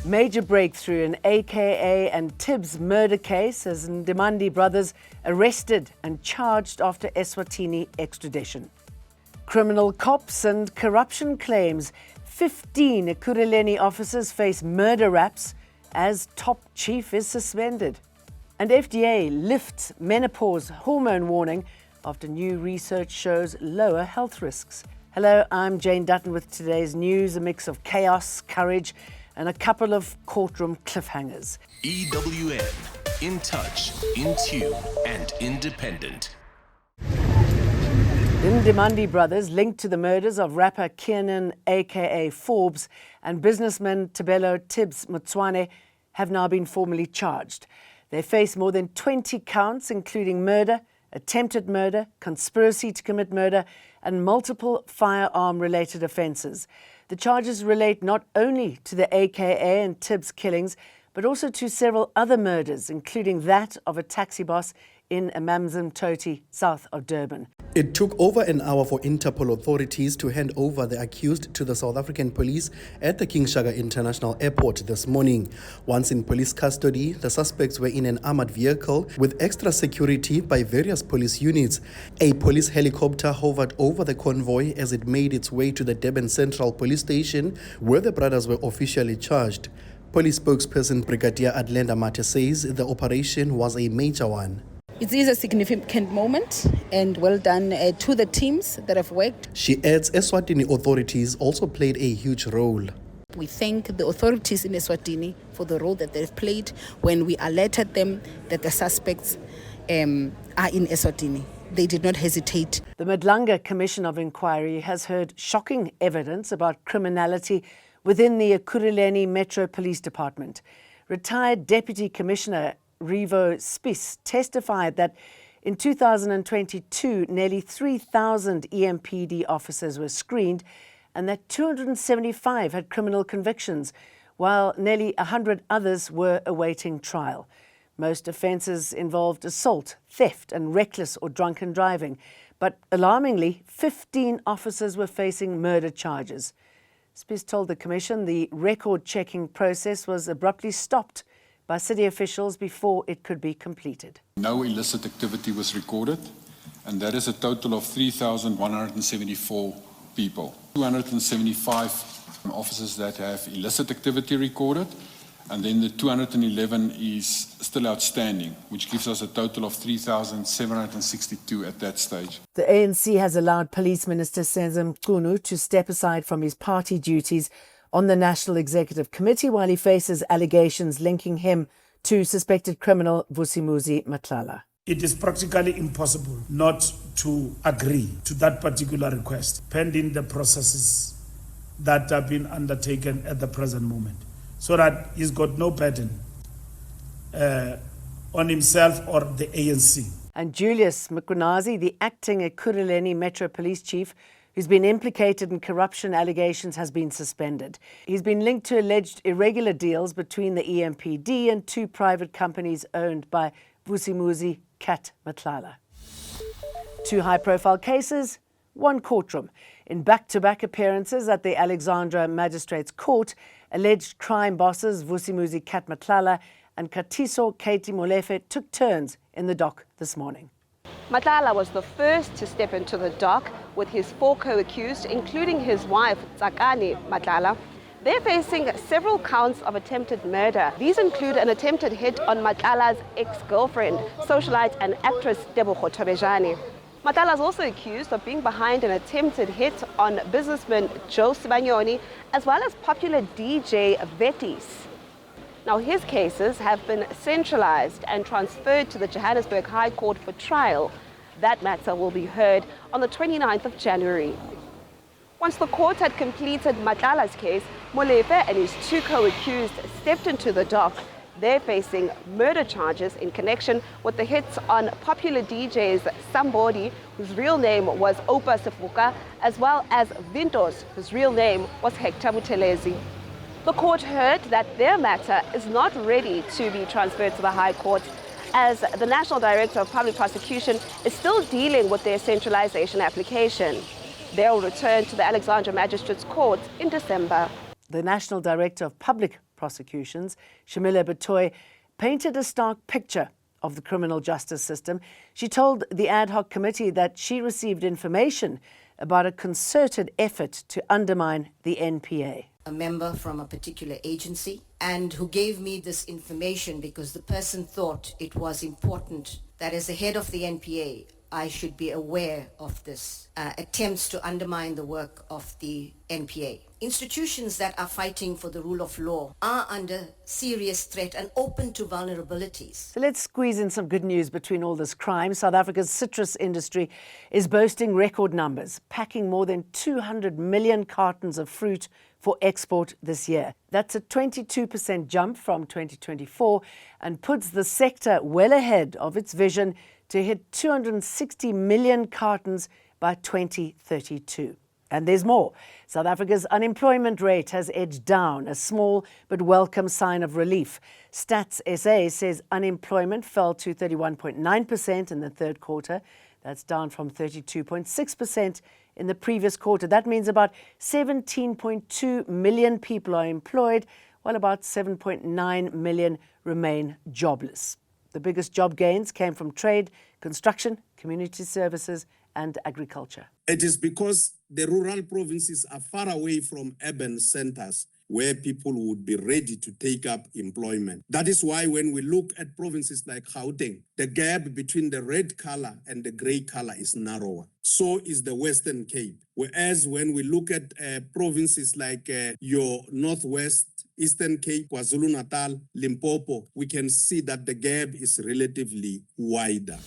Major breakthrough in AKA and Tibz murder case as Ndimandi brothers arrested and charged after Eswatini extradition. Criminal cops and corruption claims. 15 Ekurhuleni officers face murder raps as top chief is suspended. And FDA lifts menopause hormone warning after new research shows lower health risks. Hello, I'm Jane Dutton with today's news, a mix of chaos, courage, and a couple of courtroom cliffhangers. EWN, in touch, in tune, and independent. The Ndimandi brothers, linked to the murders of rapper Kiernan, aka Forbes, and businessman Tibz Mkhwanazi, have now been formally charged. They face more than 20 counts, including murder, attempted murder, conspiracy to commit murder, and multiple firearm-related offences. The charges relate not only to the AKA and Tibz killings, but also to several other murders, including that of a taxi boss in Amanzimtoti, south of Durban. It took over an hour for Interpol authorities to hand over the accused to the South African police at the King Shaka International Airport this morning. Once in police custody, the suspects were in an armored vehicle with extra security by various police units. A police helicopter hovered over the convoy as it made its way to the Durban Central Police Station, where the brothers were officially charged. Police spokesperson Brigadier Adlenda Mate says the operation was a major one. It is a significant moment and well done to the teams that have worked. She adds Eswatini authorities also played a huge role. We thank the authorities in Eswatini for the role that they've played when we alerted them that the suspects are in Eswatini. They did not hesitate. The Madlanga Commission of Inquiry has heard shocking evidence about criminality within the Ekurhuleni Metro Police Department. Retired Deputy Commissioner Revo Spies testified that in 2022, nearly 3,000 EMPD officers were screened and that 275 had criminal convictions, while nearly 100 others were awaiting trial. Most offences involved assault, theft and reckless or drunken driving, but alarmingly, 15 officers were facing murder charges. Spies told the Commission the record-checking process was abruptly stopped by city officials before it could be completed. No illicit activity was recorded, and that is a total of 3,174 people. 275 officers that have illicit activity recorded, and then the 211 is still outstanding, which gives us a total of 3,762 at that stage. The ANC has allowed Police Minister Senzo Mchunu to step aside from his party duties on the National Executive Committee while he faces allegations linking him to suspected criminal Vusimuzi Matlala. It is practically impossible not to agree to that particular request, pending the processes that have been undertaken at the present moment, so that he's got no burden on himself or the ANC. And Julius Mkhwanazi, the acting Ekurhuleni Metro Police Chief, who's been implicated in corruption allegations, has been suspended. He's been linked to alleged irregular deals between the EMPD and two private companies owned by Vusimuzi Kat Matlala. Two high-profile cases, one courtroom. In back-to-back appearances at the Alexandra Magistrates Court, alleged crime bosses Vusimuzi Kat Matlala and Katiso Katie Molefe took turns in the dock this morning. Matlala was the first to step into the dock with his four co-accused, including his wife, Tsakani Matlala. They're facing several counts of attempted murder. These include an attempted hit on Matlala's ex-girlfriend, socialite and actress Tebogo Tobejane. Matlala is also accused of being behind an attempted hit on businessman Joe Sibanyoni, as well as popular DJ Vetis. Now, his cases have been centralized and transferred to the Johannesburg High Court for trial. That matter will be heard on the 29th of January. Once the court had completed Matlala's case, Molefe and his two co-accused stepped into the dock. They're facing murder charges in connection with the hits on popular DJs Sambodi, whose real name was Opa Sefuka, as well as Vintos, whose real name was Hector Buthelezi. The court heard that their matter is not ready to be transferred to the High Court, as the National Director of Public Prosecution is still dealing with their centralization application. They'll return to the Alexandra Magistrates Court in December. The National Director of Public Prosecutions, Shamila Batoy, painted a stark picture of the criminal justice system. She told the ad hoc committee that she received information about a concerted effort to undermine the NPA. A member from a particular agency and who gave me this information because the person thought it was important that as the head of the NPA, I should be aware of this attempts to undermine the work of the NPA. Institutions that are fighting for the rule of law are under serious threat and open to vulnerabilities. So let's squeeze in some good news between all this crime. South Africa's citrus industry is boasting record numbers, packing more than 200 million cartons of fruit for export this year. That's a 22% jump from 2024 and puts the sector well ahead of its vision to hit 260 million cartons by 2032. And there's more. South Africa's unemployment rate has edged down, a small but welcome sign of relief. Stats SA says unemployment fell to 31.9% in the third quarter. That's down from 32.6% in the previous quarter. That means about 17.2 million people are employed, while about 7.9 million remain jobless. The biggest job gains came from trade, construction, community services, and agriculture. It is because the rural provinces are far away from urban centers where people would be ready to take up employment. That is why when we look at provinces like Gauteng, the gap between the red color and the gray color is narrower. So is the Western Cape. Whereas when we look at provinces like your Northwest, Eastern Cape, KwaZulu-Natal, Limpopo, we can see that the gap is relatively wider.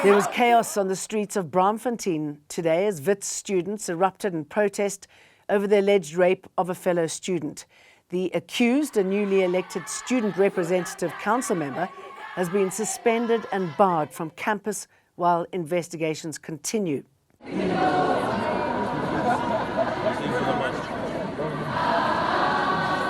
There was chaos on the streets of Braamfontein today as Wits students erupted in protest over the alleged rape of a fellow student. The accused, a newly elected student representative council member, has been suspended and barred from campus while investigations continue.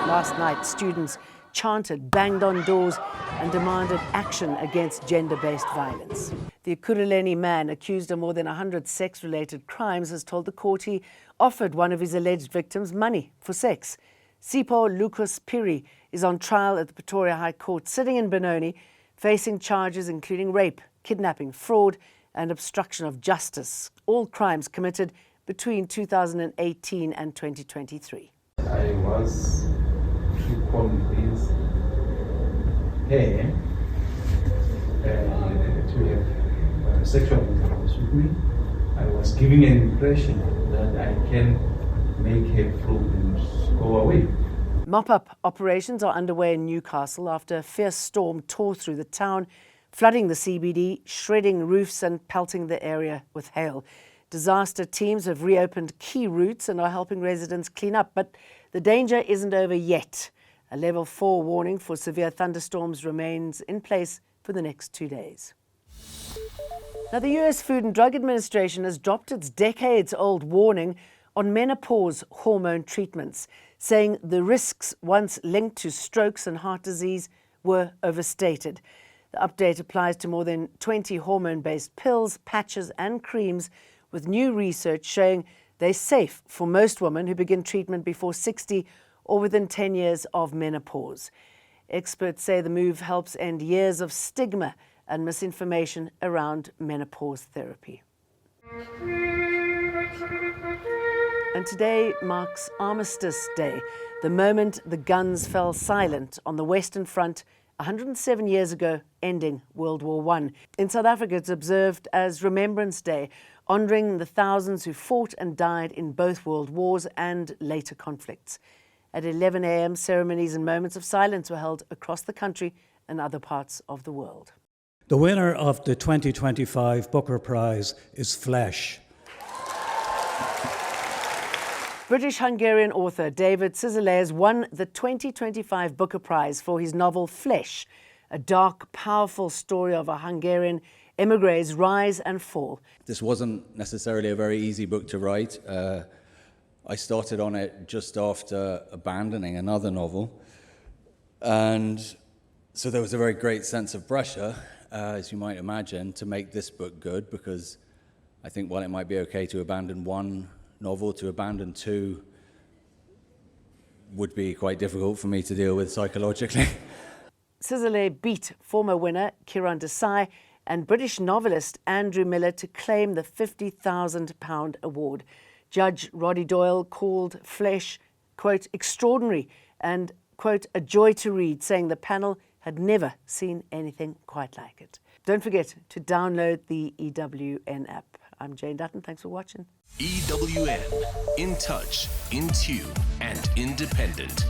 Last night, students chanted, banged on doors and demanded action against gender-based violence. The Ekurhuleni man accused of more than 100 sex-related crimes has told the court he offered one of his alleged victims money for sex. Sipho Lucas Piri is on trial at the Pretoria High Court, sitting in Benoni, facing charges including rape, kidnapping, fraud and obstruction of justice, all crimes committed between 2018 and 2023. I was to convince her to have sexual intercourse with me. I was giving an impression that I can make her flow and go away. Mop-up operations are underway in Newcastle after a fierce storm tore through the town, flooding the CBD, shredding roofs and pelting the area with hail. Disaster teams have reopened key routes and are helping residents clean up, but the danger isn't over yet. A level 4 warning for severe thunderstorms remains in place for the next 2 days. Now, the US Food and Drug Administration has dropped its decades-old warning on menopause hormone treatments, saying the risks once linked to strokes and heart disease were overstated. The update applies to more than 20 hormone-based pills, patches and creams, with new research showing they're safe for most women who begin treatment before 60 or within 10 years of menopause. Experts say the move helps end years of stigma and misinformation around menopause therapy. And today marks Armistice Day, the moment the guns fell silent on the Western Front 107 years ago, ending World War I. In South Africa, it's observed as Remembrance Day, honouring the thousands who fought and died in both world wars and later conflicts. At 11 a.m., ceremonies and moments of silence were held across the country and other parts of the world. The winner of the 2025 Booker Prize is Flesh. British-Hungarian author David Székely won the 2025 Booker Prize for his novel Flesh, a dark, powerful story of a Hungarian emigre's rise and fall. This wasn't necessarily a very easy book to write. I started on it just after abandoning another novel, and so there was a very great sense of pressure. as you might imagine, to make this book good, because I think while it might be okay to abandon one novel, to abandon two would be quite difficult for me to deal with psychologically. Sizile beat former winner Kiran Desai and British novelist Andrew Miller to claim the £50,000 award. Judge Roddy Doyle called Flesh, quote, extraordinary and, quote, a joy to read, saying the panel had never seen anything quite like it. Don't forget to download the EWN app. I'm Jane Dutton. Thanks for watching. EWN, in touch, in tune, and independent.